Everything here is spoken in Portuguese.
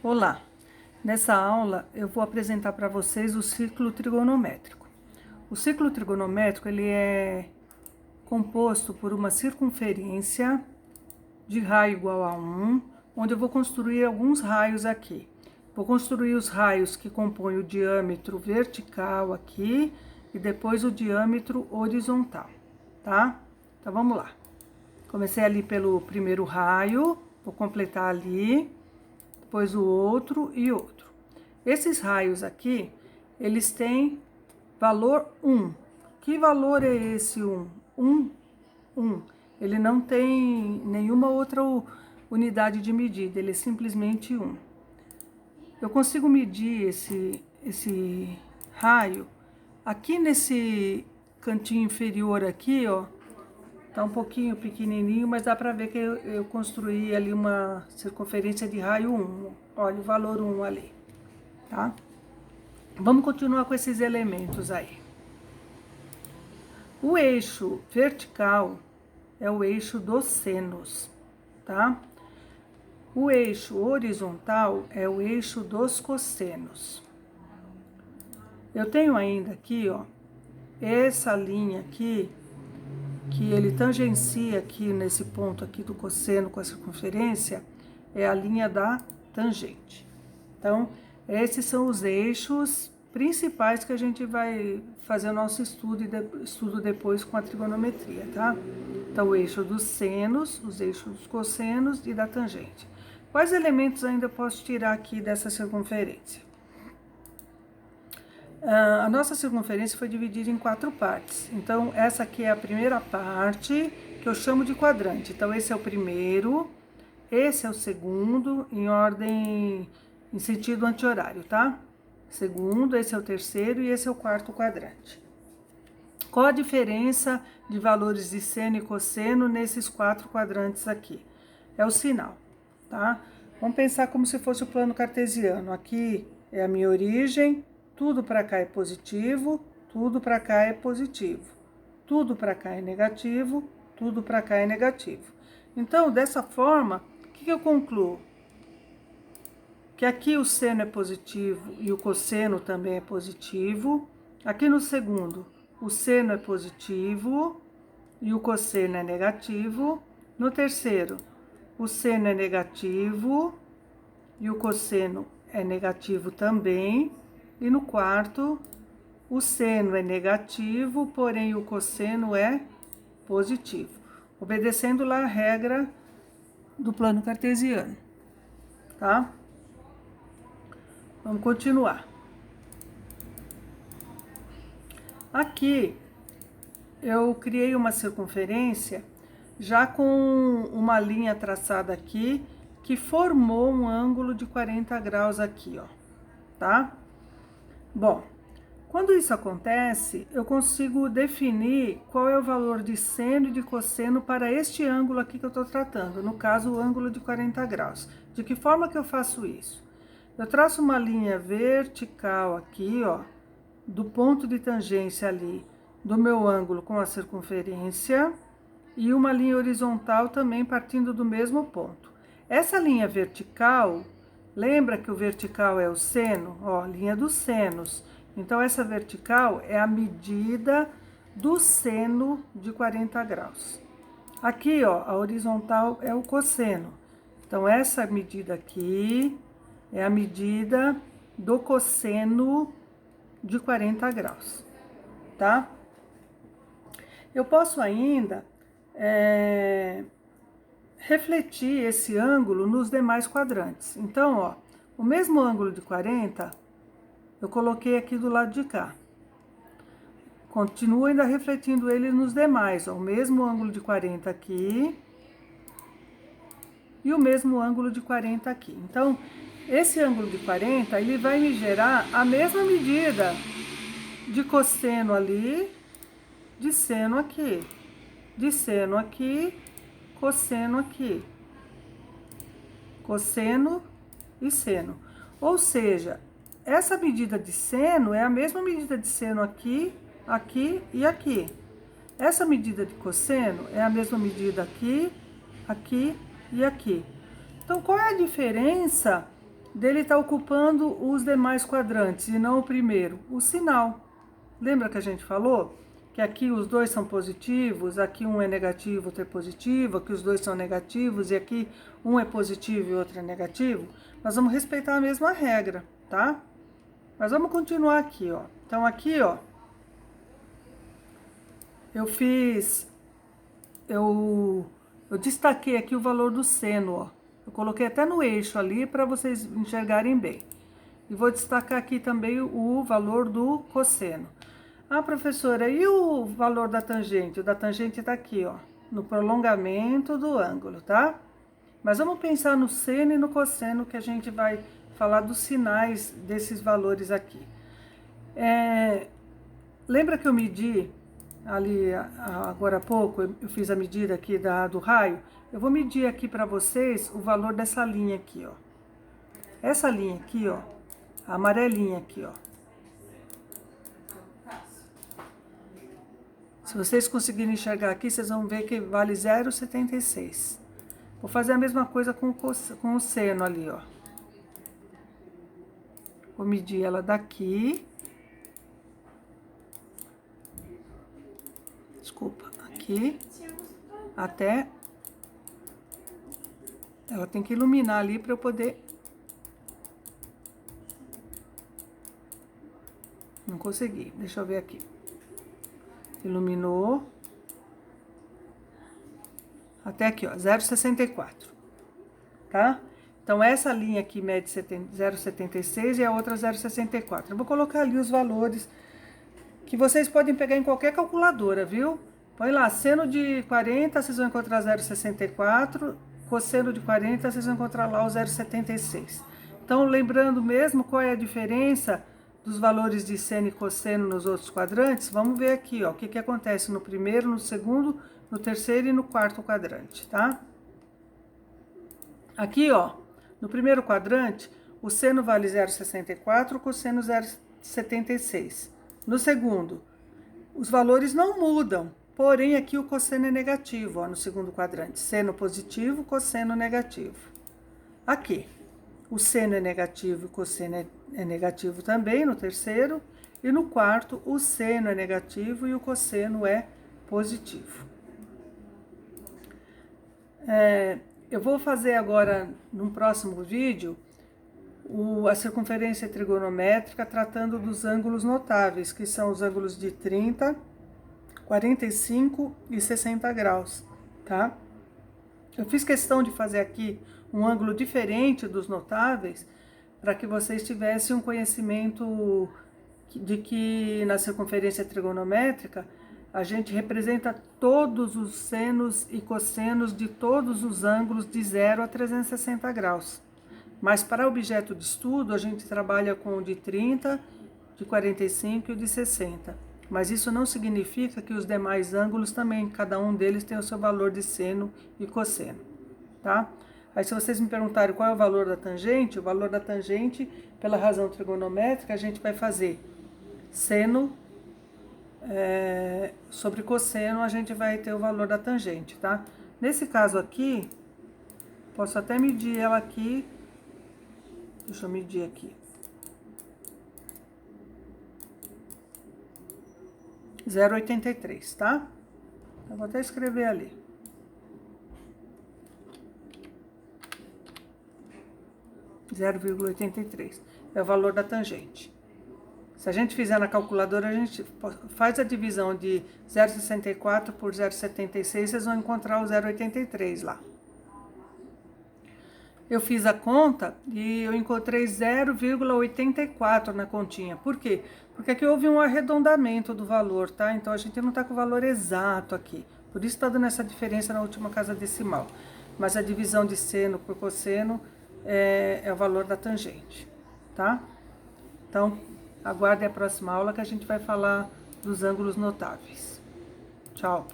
Olá! Nessa aula eu vou apresentar para vocês o ciclo trigonométrico. O ciclo trigonométrico ele é composto por uma circunferência de raio igual a 1, onde eu vou construir alguns raios aqui. Vou construir os raios que compõem o diâmetro vertical aqui e depois o diâmetro horizontal, tá? Então vamos lá. Comecei ali pelo primeiro raio, vou completar ali, depois o outro e outro. Esses raios aqui, eles têm valor 1. Que valor é esse 1? 1. Ele não tem nenhuma outra unidade de medida, ele é simplesmente 1. Eu consigo medir esse raio aqui nesse cantinho inferior aqui, ó. Tá um pouquinho pequenininho, mas dá pra ver que eu construí ali uma circunferência de raio 1. Olha o valor 1 ali, tá? Vamos continuar com esses elementos aí. O eixo vertical é o eixo dos senos, tá? O eixo horizontal é o eixo dos cossenos. Eu tenho ainda aqui, ó, essa linha aqui, que ele tangencia aqui nesse ponto aqui do cosseno com a circunferência, é a linha da tangente. Então, esses são os eixos principais que a gente vai fazer o nosso estudo depois com a trigonometria, tá? Então, o eixo dos senos, os eixos dos cossenos e da tangente. Quais elementos ainda eu posso tirar aqui dessa circunferência? A nossa circunferência foi dividida em 4 partes. Então, essa aqui é a primeira parte, que eu chamo de quadrante. Então, esse é o primeiro, esse é o segundo, em sentido anti-horário, tá? Segundo, esse é o terceiro e esse é o quarto quadrante. Qual a diferença de valores de seno e cosseno nesses 4 quadrantes aqui? É o sinal, tá? Vamos pensar como se fosse o plano cartesiano. Aqui é a minha origem, tudo para cá é positivo, tudo para cá é positivo. Tudo para cá é negativo, tudo para cá é negativo. Então, dessa forma, o que eu concluo? Que aqui o seno é positivo e o cosseno também é positivo. Aqui no segundo, o seno é positivo e o cosseno é negativo. No terceiro, o seno é negativo e o cosseno é negativo também. E no quarto, o seno é negativo, porém o cosseno é positivo, obedecendo lá a regra do plano cartesiano, tá? Vamos continuar. Aqui, eu criei uma circunferência já com uma linha traçada aqui, que formou um ângulo de 40 graus aqui, ó, tá? Bom, quando isso acontece, eu consigo definir qual é o valor de seno e de cosseno para este ângulo aqui que eu estou tratando, no caso, o ângulo de 40 graus. De que forma que eu faço isso? Eu traço uma linha vertical aqui, ó, do ponto de tangência ali, do meu ângulo com a circunferência, e uma linha horizontal também partindo do mesmo ponto. Essa linha vertical... Lembra que o vertical é o seno? Ó, linha dos senos. Então, essa vertical é a medida do seno de 40 graus. Aqui, ó, a horizontal é o cosseno. Então, essa medida aqui é a medida do cosseno de 40 graus, tá? Eu posso ainda refletir esse ângulo nos demais quadrantes. Então, ó, o mesmo ângulo de 40, eu coloquei aqui do lado de cá. Continuo ainda refletindo ele nos demais, ó, o mesmo ângulo de 40 aqui e o mesmo ângulo de 40 aqui. Então, esse ângulo de 40, ele vai me gerar a mesma medida de cosseno ali, de seno aqui, de seno aqui, cosseno aqui, cosseno e seno. Ou seja, essa medida de seno é a mesma medida de seno aqui, aqui e aqui. Essa medida de cosseno é a mesma medida aqui, aqui e aqui. Então, qual é a diferença dele está ocupando os demais quadrantes e não o primeiro? O sinal. Lembra que a gente falou que aqui os dois são positivos, aqui um é negativo, outro é positivo, aqui os dois são negativos e aqui um é positivo e outro é negativo? Nós vamos respeitar a mesma regra, tá? Mas vamos continuar aqui, ó. Então aqui, ó, eu destaquei aqui o valor do seno, ó. Eu coloquei até no eixo ali para vocês enxergarem bem. E vou destacar aqui também o valor do cosseno. Ah, professora, e o valor da tangente? O da tangente tá aqui, ó, no prolongamento do ângulo, tá? Mas vamos pensar no seno e no cosseno, que a gente vai falar dos sinais desses valores aqui. Lembra que eu medi ali agora há pouco, eu fiz a medida aqui do raio? Eu vou medir aqui para vocês o valor dessa linha aqui, ó. Essa linha aqui, ó, a amarelinha aqui, ó. Se vocês conseguirem enxergar aqui, vocês vão ver que vale 0,76. Vou fazer a mesma coisa com o seno ali, ó. Vou medir ela daqui. Desculpa, aqui. Até. Ela tem que iluminar ali para eu poder. Não consegui. Deixa eu ver aqui. Iluminou. Até aqui, ó, 0,64. Tá? Então, essa linha aqui mede 0,76 e a outra 0,64. Eu vou colocar ali os valores que vocês podem pegar em qualquer calculadora, viu? Põe lá, seno de 40, vocês vão encontrar 0,64. Cosseno de 40, vocês vão encontrar lá o 0,76. Então, lembrando mesmo qual é a diferença dos valores de seno e cosseno nos outros quadrantes, vamos ver aqui, ó, o que acontece no primeiro, no segundo, no terceiro e no quarto quadrante, tá? Aqui, ó, no primeiro quadrante, o seno vale 0,64, o cosseno 0,76. No segundo, os valores não mudam, porém aqui o cosseno é negativo, ó, no segundo quadrante. Seno positivo, cosseno negativo. Aqui, o seno é negativo e o cosseno é negativo também no terceiro. E no quarto, o seno é negativo e o cosseno é positivo. Eu vou fazer agora, num próximo vídeo, a circunferência trigonométrica tratando dos ângulos notáveis, que são os ângulos de 30, 45 e 60 graus, tá? Eu fiz questão de fazer aqui um ângulo diferente dos notáveis, para que vocês tivessem um conhecimento de que na circunferência trigonométrica a gente representa todos os senos e cossenos de todos os ângulos de 0 a 360 graus. Mas para objeto de estudo, a gente trabalha com o de 30, de 45 e o de 60. Mas isso não significa que os demais ângulos também, cada um deles tem o seu valor de seno e cosseno, tá? Aí se vocês me perguntarem qual é o valor da tangente, o valor da tangente, pela razão trigonométrica, a gente vai fazer seno sobre cosseno, a gente vai ter o valor da tangente, tá? Nesse caso aqui, posso até medir ela aqui. Deixa eu medir aqui. 0,83, tá? Eu vou até escrever ali. 0,83 é o valor da tangente. Se a gente fizer na calculadora, a gente faz a divisão de 0,64 por 0,76, vocês vão encontrar o 0,83 lá. Eu fiz a conta e eu encontrei 0,84 na continha. Por quê? Porque aqui houve um arredondamento do valor, tá? Então, a gente não tá com o valor exato aqui. Por isso tá dando essa diferença na última casa decimal. Mas a divisão de seno por cosseno é o valor da tangente, tá? Então, aguardem a próxima aula que a gente vai falar dos ângulos notáveis. Tchau!